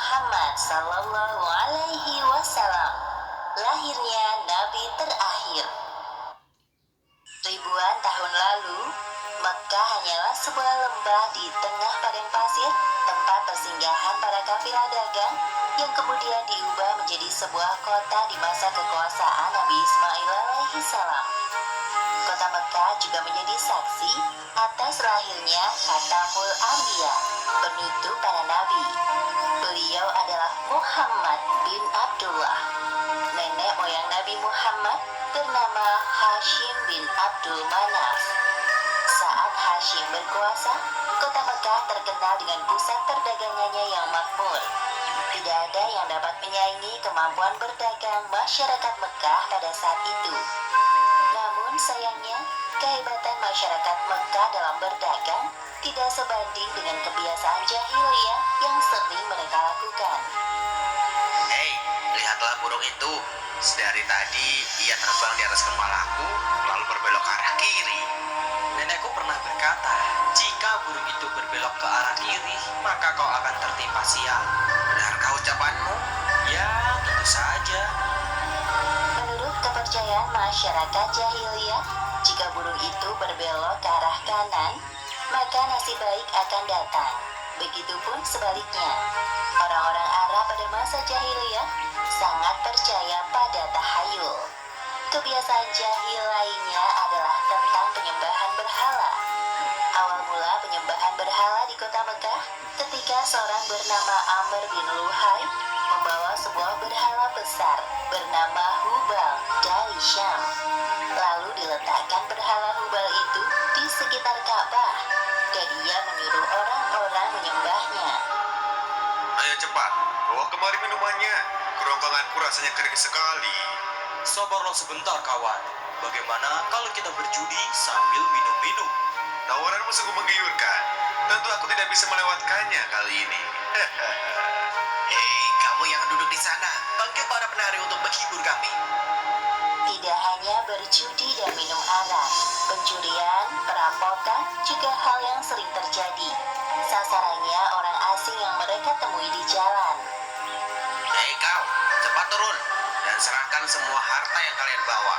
Muhammad Sallallahu Alaihi Wasallam, lahirnya Nabi terakhir. Ribuan tahun lalu, Mekkah hanyalah sebuah lembah di tengah padang pasir, tempat persinggahan para kafilah dagang, yang kemudian diubah menjadi sebuah kota di masa kekuasaan Nabi Ismail alaihi salam. Kota Mekkah juga menjadi saksi atas lahirnya Khatamul Anbiya, penutup para nabi. Beliau adalah Muhammad bin Abdullah. Nenek moyang Nabi Muhammad bernama Hashim bin Abdul Manaf. Saat Hashim berkuasa, kota Mekkah terkenal dengan pusat perdagangannya yang makmur. Tidak ada yang dapat menyaingi kemampuan berdagang masyarakat Mekkah pada saat itu. Namun sayangnya, kehebatan masyarakat Mekkah dalam berdagang tidak sebanding dengan kebiasaan jahiliyah yang sering mereka lakukan. Hei, lihatlah burung itu. Sedari tadi ia terbang di atas kepalaku, lalu berbelok ke arah kiri. Nenekku pernah berkata, jika burung itu berbelok ke arah kiri, maka kau akan tertimpa sial. Benarkah ucapanmu? Ya, tentu saja. Menurut kepercayaan masyarakat jahiliyah, jika burung itu berbelok ke arah kanan, maka nasib baik akan datang. Begitupun sebaliknya. Orang-orang Arab pada masa jahiliyah sangat percaya pada tahayul. Kebiasaan jahil lainnya adalah tentang penyembahan berhala. Awal mula penyembahan berhala di kota Mekkah ketika seorang bernama Amr bin Luhai membawa sebuah berhala besar bernama Hubal dari Syam. Lalu diletakkan berhala Hubal itu di sekitar Ka'bah dan ia menyuruh orang-orang menyembahnya. Ayo cepat, bawa kemari minumannya. Kerongkonganku rasanya kering sekali. Sabarlah sebentar, kawan. Bagaimana kalau kita berjudi sambil minum-minum? Tawaranmu sungguh menggiurkan. Tentu aku tidak bisa melewatkannya kali ini. Hei, kamu yang duduk di sana, panggil para penari untuk menghibur kami. Tidak hanya berjudi dan minum arak, pencurian, perampokan juga hal yang sering terjadi. Sasarannya orang asing yang mereka temui di jalan. Hei kau, cepat turun dan serahkan semua harta yang kalian bawa.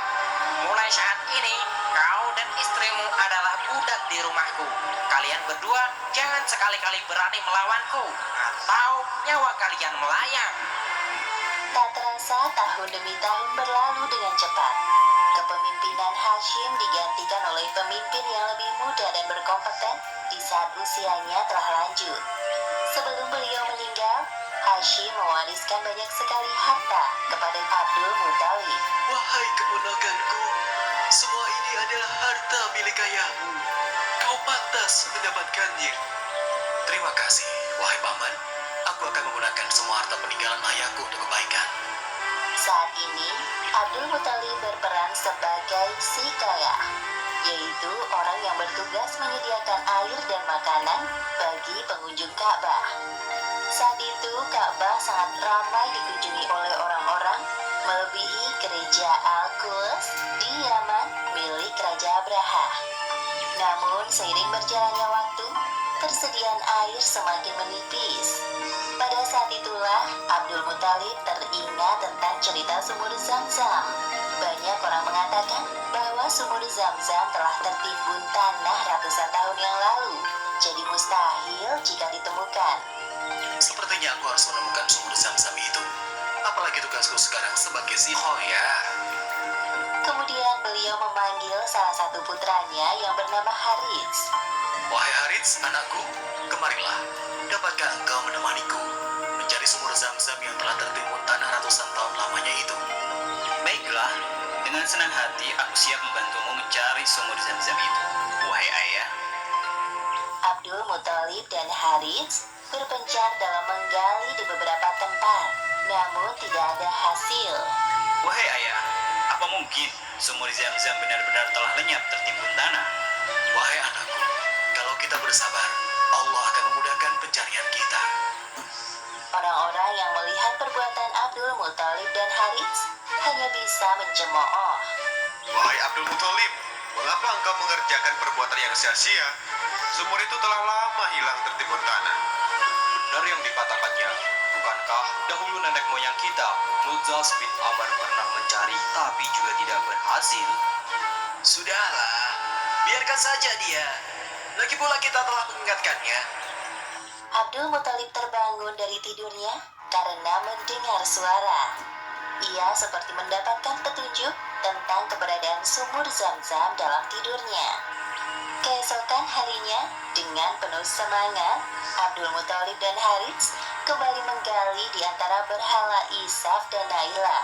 Mulai saat ini, kau dan istrimu adalah budak di rumahku. Kalian berdua jangan sekali-kali berani melawanku, atau nyawa kalian melayang. Tak terasa tahun demi tahun berlalu dengan cepat. Kepemimpinan Hashim digantikan oleh pemimpin yang lebih muda dan berkompeten di saat usianya telah lanjut. Sebelum beliau meninggal, Hashim mewariskan banyak sekali harta kepada Abdul Muthalib. Wahai keponakanku, semua ini adalah harta milik ayahmu. Kau pantas mendapatkannya. Terima kasih, wahai paman. Aku akan menggunakan semua harta peninggalan ayahku untuk kebaikan. Saat ini, Abdul Muthalib berperan sebagai si kaya, yaitu orang yang bertugas menyediakan air dan makanan bagi pengunjung Ka'bah. Saat itu, Ka'bah sangat ramai dikunjungi oleh orang-orang, melebihi gereja Al-Quds di Yaman milik Raja Abraha. Namun, seiring berjalannya waktu, persediaan air semakin menipis. Pada saat itulah Abdul Muthalib teringat tentang cerita sumur Zam-Zam. Banyak orang mengatakan bahwa sumur Zam-Zam telah tertimbun tanah ratusan tahun yang lalu, jadi mustahil jika ditemukan. Sepertinya aku harus menemukan sumur Zam-Zam itu. Apalagi tugasku sekarang sebagai Zihoya. Kemudian beliau memanggil salah satu putranya yang bernama Harits. Wahai Harits, anakku, kemarilah. Dapatkah engkau menemaniku mencari sumur Zam-Zam yang telah tertimbun tanah ratusan tahun lamanya itu? Baiklah, dengan senang hati aku siap membantumu mencari sumur Zam-Zam itu, wahai ayah. Abdul Muthalib dan Harits berpencar dalam menggali di beberapa tempat, namun tidak ada hasil. Wahai ayah, apa mungkin sumur Zam-Zam benar-benar telah lenyap tertimbun tanah? Wahai anakku, kalau kita bersabar, Allah akan memudahkan pencarian kita. Orang-orang yang melihat perbuatan Abdul Muthalib dan Harits hanya bisa mencemooh. Wahai Abdul Muthalib, mengapa engkau mengerjakan perbuatan yang sia-sia? Sumur itu telah lama hilang tertimbun tanah. Benar yang dikatakannya, bukan dahulu nenek moyang kita, Mudzaz bin Amr pernah mencari tapi juga tidak berhasil. Sudahlah, biarkan saja dia. Lagi pula kita telah mengingatkannya. Abdul Muthalib terbangun dari tidurnya karena mendengar suara. Ia seperti mendapatkan petunjuk tentang keberadaan sumur Zam-Zam dalam tidurnya. Keesokan harinya, dengan penuh semangat, Abdul Muthalib dan Harits kembali menggali di antara berhala Isaf dan Naila.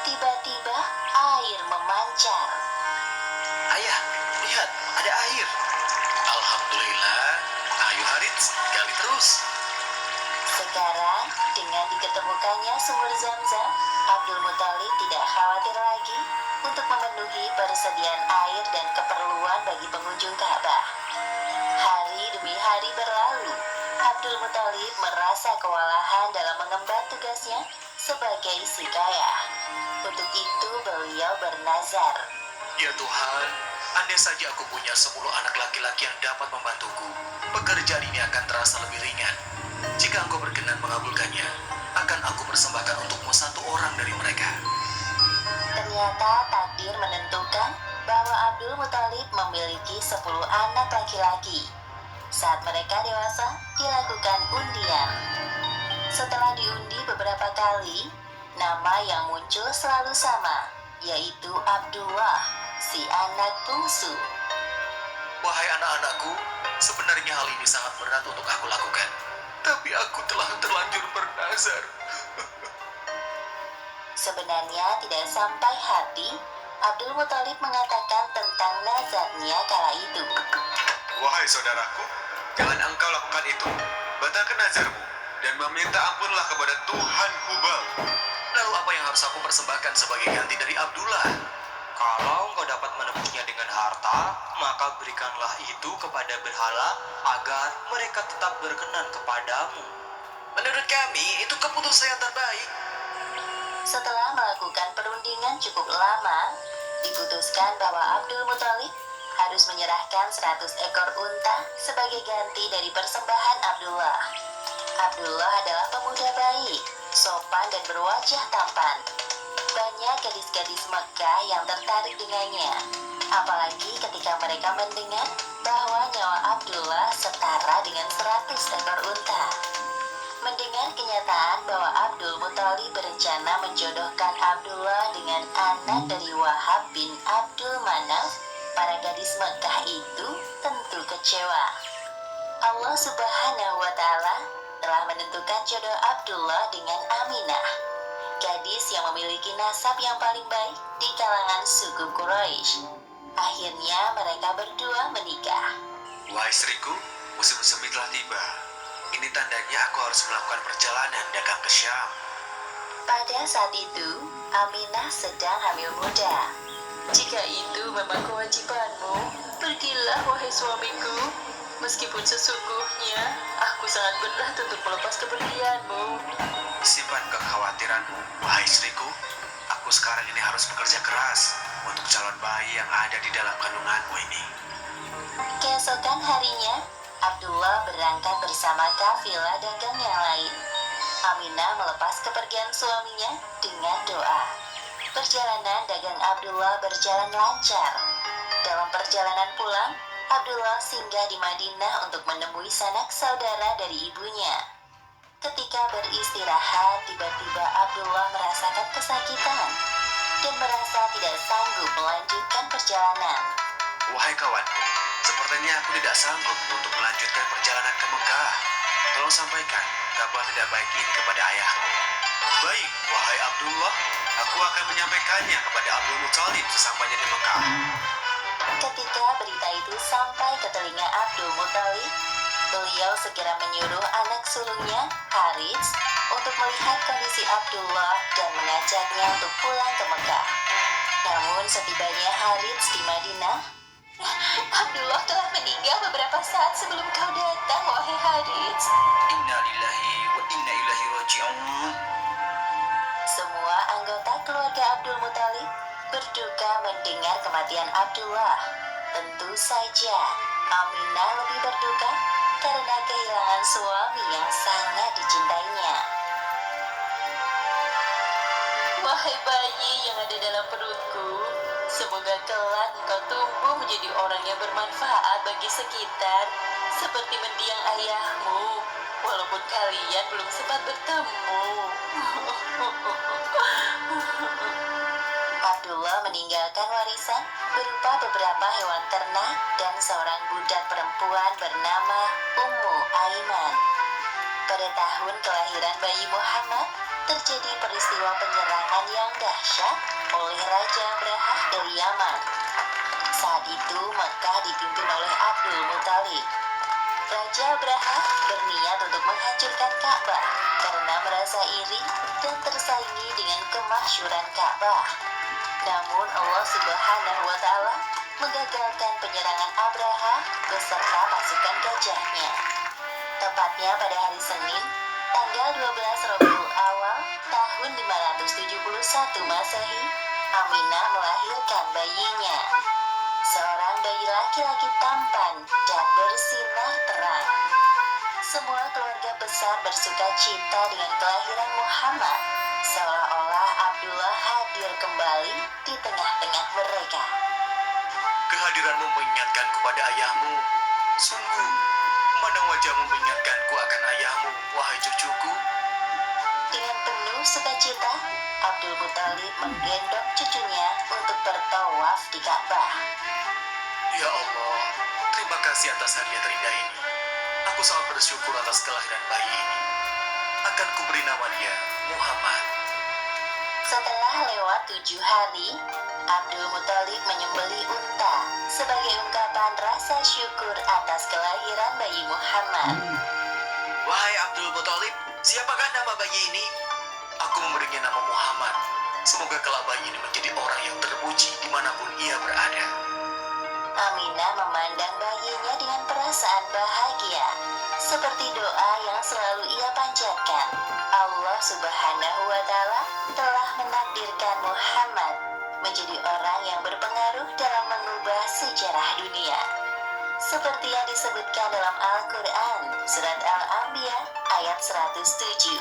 Tiba-tiba air memancar. Ayah, lihat, ada air. Alhamdulillah. Ayo Harits, gali terus. Sekarang, dengan diketemukannya sumur Zam-Zam, Abdul Muthalib tidak khawatir lagi untuk memenuhi persediaan air dan keperluan bagi pengunjung Ka'bah. Hari demi hari berlalu, Abdul Muthalib merasa kewalahan dalam mengemban tugasnya sebagai sikayah. Untuk itu beliau bernazar. Ya Tuhan, andai saja aku punya 10 anak laki-laki yang dapat membantuku, pekerjaan ini akan terasa lebih ringan. Jika engkau berkenan mengabulkannya, akan aku persembahkan untukmu 1 orang dari mereka. Ternyata takdir menentukan bahwa Abdul Muthalib memiliki 10 anak laki-laki. Saat mereka dewasa, dilakukan undian. Setelah diundi beberapa kali, nama yang muncul selalu sama, yaitu Abdullah, si anak bungsu. Wahai anak-anakku, sebenarnya hal ini sangat berat untuk aku lakukan. Tapi aku telah terlanjur bernazar. Sebenarnya tidak sampai hati, Abdul Muthalib mengatakan tentang nazarnya kala itu. Wahai saudaraku, jangan engkau lakukan itu. Batalkan nazarmu dan meminta ampunlah kepada Tuhan Hubal. Lalu apa yang harus aku persembahkan sebagai ganti dari Abdullah? Kalau engkau dapat menebusnya dengan harta, maka berikanlah itu kepada berhala agar mereka tetap berkenan kepadamu. Menurut kami, itu keputusan yang terbaik. Setelah melakukan perundingan cukup lama, diputuskan bahwa Abdul Muthalib harus menyerahkan 100 ekor unta sebagai ganti dari persembahan Abdullah. Abdullah adalah pemuda baik, sopan dan berwajah tampan. Banyak gadis-gadis Mekah yang tertarik dengannya, apalagi ketika mereka mendengar bahwa nyawa Abdullah setara dengan 100 ekor unta. Mendengar kenyataan bahwa Abdul Muthalib berencana menjodohkan Abdullah dengan anak dari Wahab bin Abdul Manaf, para gadis Mekah itu tentu kecewa. Allah Subhanahu wa Ta'ala telah menentukan jodoh Abdullah dengan Aminah, gadis yang memiliki nasab yang paling baik di kalangan suku Quraisy. Akhirnya mereka berdua menikah. Wahai istriku, musim semi telah tiba. Ini tandanya aku harus melakukan perjalanan dagang ke Syam. Pada saat itu, Aminah sedang hamil muda. Jika itu memang kewajibanmu, pergilah wahai suamiku. Meskipun sesungguhnya, aku sangat berat untuk melepas kepergianmu. Simpan kekhawatiranmu, wahai istriku. Aku sekarang ini harus bekerja keras untuk calon bayi yang ada di dalam kandunganmu ini. Keesokan harinya, Abdullah berangkat bersama kafilah dagang yang lain. Aminah melepas kepergian suaminya dengan doa. Perjalanan dagang Abdullah berjalan lancar. Dalam perjalanan pulang, Abdullah singgah di Madinah untuk menemui sanak saudara dari ibunya. Ketika beristirahat, tiba-tiba Abdullah merasakan kesakitan dan merasa tidak sanggup melanjutkan perjalanan. Wahai kawanku, sepertinya aku tidak sanggup untuk melanjutkan perjalanan ke Mekah. Tolong sampaikan kabar tidak baik ini kepada ayahku. Baik, wahai Abdullah, aku akan menyampaikannya kepada Abdul Muthalib sesampainya di Mekah. Ketika berita itu sampai ke telinga Abdul Muthalib, beliau segera menyuruh anak sulungnya, Harits, untuk melihat kondisi Abdullah dan mengajaknya untuk pulang ke Mekah. Namun setibanya Harits di Madinah, Abdullah telah meninggal beberapa saat sebelum kau datang, wahai Harits. Inna lillahi wa inna ilaihi raji'un. Semua anggota keluarga Abdul Muthalib berduka mendengar kematian Abdullah. Tentu saja, Aminah lebih berduka karena kehilangan suami yang sangat dicintainya. bayi yang ada dalam perutku. Semoga kelak engkau tumbuh menjadi orang yang bermanfaat bagi sekitar, seperti mendiang ayahmu, walaupun kalian belum sempat bertemu. Abdullah meninggalkan warisan berupa beberapa hewan ternak dan seorang budak perempuan bernama Ummu Aiman. Pada tahun kelahiran bayi Muhammad, terjadi peristiwa penyerangan yang dahsyat oleh Raja Abrahah dari Yaman. Saat itu Mekah dipimpin oleh Abdul Muthalib. Raja Abrahah berniat untuk menghancurkan Ka'bah karena merasa iri dan tersaingi dengan kemasyhuran Ka'bah. Namun Allah Subhanahu wa Ta'ala menggagalkan penyerangan Abrahah beserta pasukan gajahnya. Tepatnya pada hari Senin, tanggal 12 Rabiul Awal tahun 571 Masehi, Aminah melahirkan bayinya. Seorang bayi laki-laki tampan dan bersinar terang. Semua keluarga besar bersuka cita dengan kelahiran Muhammad, seolah-olah Abdullah hadir kembali di tengah-tengah mereka. Kehadiranmu mengingatkanku pada ayahmu. Sungguh, mana wajahmu mengingatkanku akan ayahmu, wahai cucuku. Dengan penuh sukacita, Abdul Muthalib menggendong cucunya untuk bertawaf di Ka'bah. Ya Allah, terima kasih atas hadiah terindah ini. Aku sangat bersyukur atas kelahiran bayi ini. Akan kuberi nama dia Muhammad. Setelah lewat 7 hari, Abdul Muthalib menyembelih unta sebagai ungkapan rasa syukur atas kelahiran bayi Muhammad. Wahai Abdul Muthalib, siapakah nama bayi ini? Aku memberinya nama Muhammad. Semoga kelak bayi ini menjadi orang yang terpuji dimanapun ia berada. Aminah memandang bayinya dengan perasaan bahagia, seperti doa yang selalu ia panjatkan. Allah Subhanahu wa Ta'ala telah menakdirkan Muhammad menjadi orang yang berpengaruh dalam mengubah sejarah dunia. Seperti yang disebutkan dalam Al-Quran, Surat Al-Anbiya ayat 107.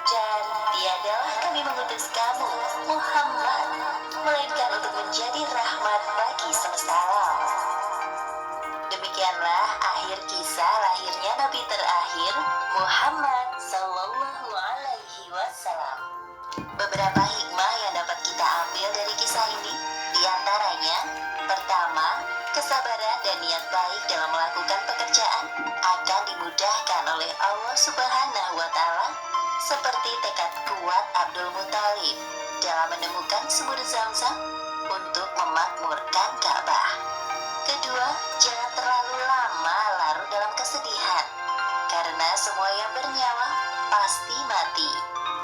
Dan tiadalah kami mengutus kamu, Muhammad, melainkan untuk menjadi rahmat bagi semesta alam. Demikianlah akhir kisah lahirnya Nabi terakhir, Muhammad Sallallahu Alaihi Wasallam. Beberapa hikmah yang dapat kita ambil dari kisah ini, diantaranya, pertama, kesabaran dan niat baik dalam melakukan pekerjaan akan dimudahkan oleh Allah Subhanahu wa Ta'ala, seperti tekad kuat Abdul Muthalib dalam menemukan sumur Zam-Zam untuk memakmurkan Ka'bah. Kedua, jangan terlalu lama larut dalam kesedihan, karena semua yang bernyawa pasti mati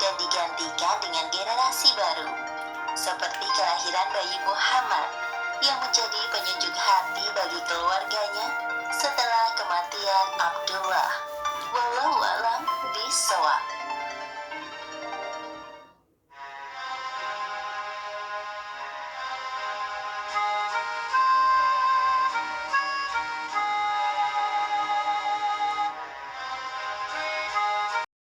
dan digantikan dengan generasi baru, seperti kelahiran bayi Muhammad yang menjadi penyejuk hati bagi keluarganya setelah kematian Abdullah. Wallahu a'lam bishawab.